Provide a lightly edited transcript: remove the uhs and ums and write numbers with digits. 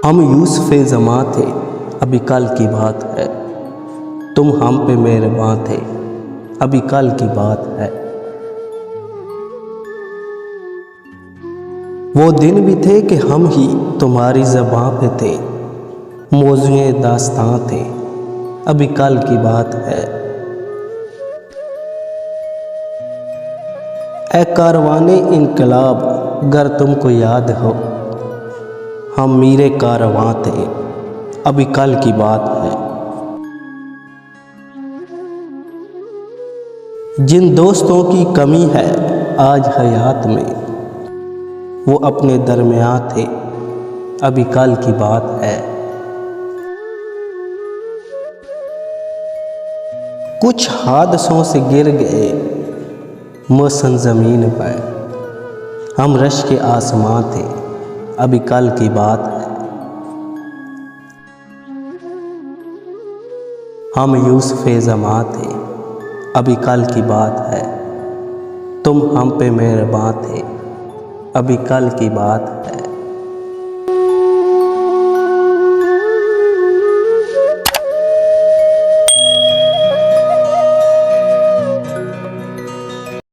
हम यूसुफ़े ज़मां थे, अभी कल की बात है। तुम हम पे मेहरबान थे, अभी कल की बात है। वो दिन भी थे कि हम ही तुम्हारी ज़बां पे थे, मौज़ूए दास्तां थे, अभी कल की बात है। ए कारवाने इनकलाब, गर तुमको याद हो, हम मीरे कारवां थे, अभी कल की बात है। जिन दोस्तों की कमी है आज हयात में, वो अपने दरमियाँ थे, अभी कल की बात है। कुछ हादसों से गिर गए मौसम ज़मीन पर, हम रश के आसमां थे, अभी कल की बात है। हम यूसुफ़े ज़मां थे, अभी कल की बात है। तुम हम पे मेहरबान थे, अभी कल की बात है।